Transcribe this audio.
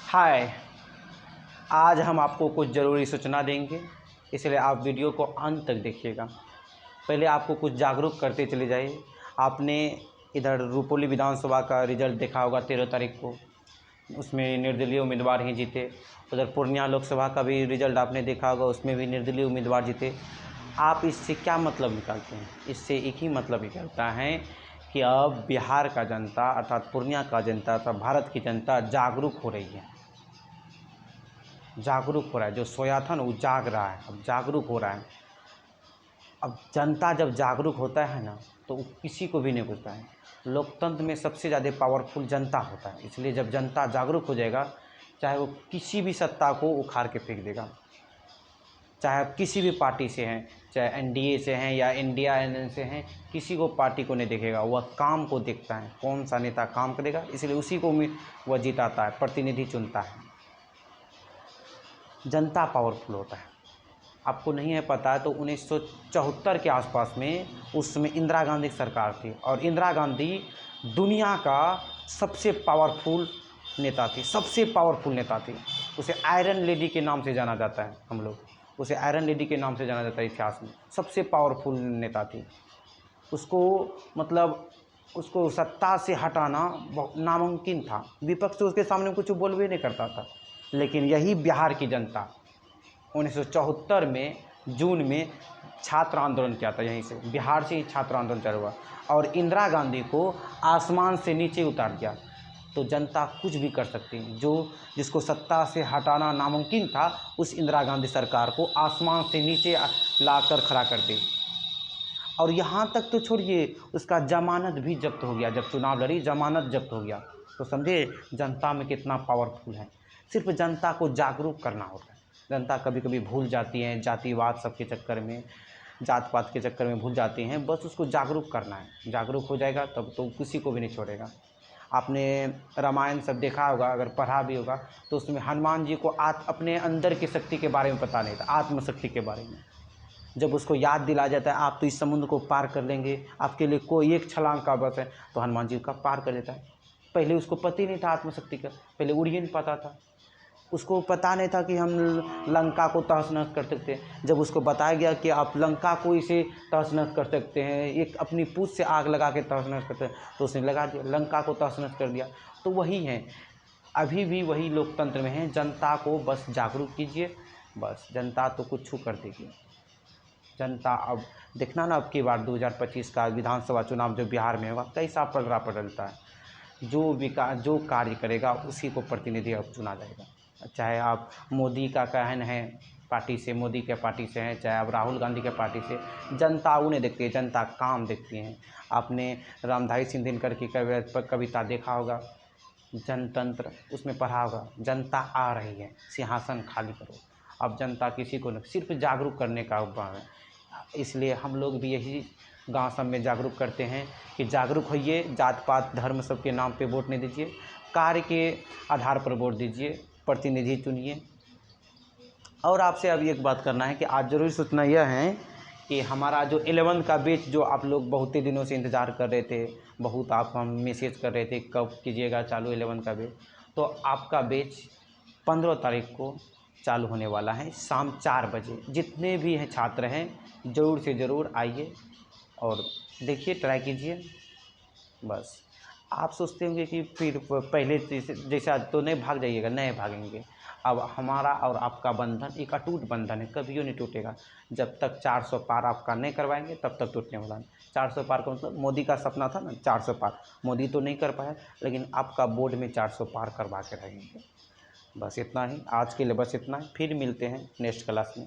हाय, आज हम आपको कुछ ज़रूरी सूचना देंगे, इसलिए आप वीडियो को अंत तक देखिएगा। पहले आपको कुछ जागरूक करते चले जाइए। आपने इधर रुपौली विधानसभा का रिजल्ट देखा होगा 13 तारीख को, उसमें निर्दलीय उम्मीदवार ही जीते। उधर पूर्णिया लोकसभा का भी रिजल्ट आपने देखा होगा, उसमें भी निर्दलीय उम्मीदवार जीते। आप इससे क्या मतलब निकालते हैं? इससे एक ही मतलब निकलता है कि अब बिहार का जनता अर्थात पूर्णिया का जनता अर्थात भारत की जनता जागरूक हो रही है, जागरूक हो रहा है। जो सोया था ना वो जाग रहा है, अब जागरूक हो रहा है। अब जनता जब जागरूक होता है ना तो वो किसी को भी नहीं पूछता है। लोकतंत्र में सबसे ज़्यादा पावरफुल जनता होता है, इसलिए जब जनता जागरूक हो जाएगा, चाहे वो किसी भी सत्ता को उखाड़ के फेंक देगा। चाहे आप किसी भी पार्टी से हैं, चाहे एनडीए से हैं या इंडिया एनएन से हैं, किसी को पार्टी को नहीं देखेगा, वह काम को देखता है, कौन सा नेता काम करेगा, इसलिए उसी को वह जिताता है, प्रतिनिधि चुनता है। जनता पावरफुल होता है। आपको नहीं है पता है तो 1974 के आसपास में उस समय इंदिरा गांधी सरकार थी और इंदिरा गांधी दुनिया का सबसे पावरफुल नेता थी, सबसे पावरफुल नेता थी। उसे आयरन लेडी के नाम से जाना जाता है, हम लोग उसे आयरन लेडी के नाम से जाना जाता है इतिहास में। सबसे पावरफुल नेता थी। उसको मतलब उसको सत्ता से हटाना नामुमकिन था। विपक्ष तो उसके सामने कुछ बोल भी नहीं करता था। लेकिन यही बिहार की जनता 1974 में जून में छात्र आंदोलन किया था, यहीं से बिहार से ही छात्र आंदोलन चालू हुआ और इंदिरा गांधी को आसमान से नीचे उतार दिया। तो जनता कुछ भी कर सकती है। जिसको सत्ता से हटाना नामुमकिन था, उस इंदिरा गांधी सरकार को आसमान से नीचे लाकर खड़ा कर दी। और यहाँ तक तो छोड़िए, उसका जमानत भी जब्त हो गया। जब चुनाव लड़ी जमानत जब्त हो गया। तो समझे जनता में कितना पावरफुल है। सिर्फ जनता को जागरूक करना होता है। जनता कभी कभी भूल जाती है, जातिवाद सबके चक्कर में, जात पात के चक्कर में भूल जाती हैं। बस उसको जागरूक करना है। जागरूक हो जाएगा तब तो किसी को भी नहीं छोड़ेगा। आपने रामायण सब देखा होगा, अगर पढ़ा भी होगा तो उसमें हनुमान जी को अपने अंदर की शक्ति के बारे में पता नहीं था, आत्मशक्ति के बारे में। जब उसको याद दिला जाता है आप तो इस समुद्र को पार कर लेंगे, आपके लिए कोई एक छलांग का बस है, तो हनुमान जी का पार कर देता है। पहले उसको पता ही नहीं था आत्मशक्ति का, पहले उड़ ही नहीं पाता था। उसको पता नहीं था कि हम लंका को तहस नहस कर सकते हैं। जब उसको बताया गया कि आप लंका को इसे तहस नहस कर सकते हैं, एक अपनी पूंछ से आग लगा के तहस नहस करते हैं, तो उसने लगा दिया, लंका को तहस नहस कर दिया। तो वही है, अभी भी वही लोकतंत्र में है। जनता को बस जागरूक कीजिए, बस जनता तो कुछ छू कर देगी। जनता अब देखना ना, अब की बार 2025 का विधानसभा चुनाव जो बिहार में होगा, कैसा पलड़ा पलटता है। जो कार्य करेगा उसी को प्रतिनिधि अब चुना जाएगा। चाहे आप मोदी का कहन है पार्टी से, मोदी के पार्टी से हैं, चाहे आप राहुल गांधी के पार्टी से, जनता उन्हें देखती है, जनता काम देखती है। आपने रामधारी सिंह दिनकर की कविता देखा होगा, जनतंत्र, उसमें पढ़ा होगा, जनता आ रही है, सिंहासन खाली करो। अब जनता किसी को नहीं, सिर्फ जागरूक करने का उपाय है। इसलिए हम लोग भी यही गांव सब में जागरूक करते हैं कि जागरूक होइए, जात पात धर्म सब के नाम पे वोट नहीं दीजिए, कार्य के आधार पर वोट दीजिए, प्रतिनिधि चुनिए। और आपसे अब एक बात करना है कि आज ज़रूरी सूचना यह है कि हमारा जो 11 का बैच, जो आप लोग बहुत ही दिनों से इंतज़ार कर रहे थे, बहुत आप हम मैसेज कर रहे थे कब कीजिएगा चालू 11 का बैच, तो आपका बैच 15 तारीख को चालू होने वाला है शाम 4 बजे। जितने भी हैं छात्र हैं, ज़रूर से ज़रूर आइए और देखिए, ट्राई कीजिए। बस आप सोचते होंगे कि फिर पहले जैसा तो नहीं भाग जाइएगा, नहीं भागेंगे। अब हमारा और आपका बंधन एक अटूट बंधन है, कभी नहीं टूटेगा। जब तक 400 पार आपका नहीं करवाएंगे तब तक टूटने वाला नहीं। 400 पार का मतलब मोदी का सपना था ना 400 पार, मोदी तो नहीं कर पाया, लेकिन आपका बोर्ड में 400 पार करवा के रहेंगे। बस इतना ही आज के लिए, बस इतना ही। फिर मिलते हैं नेक्स्ट क्लास में।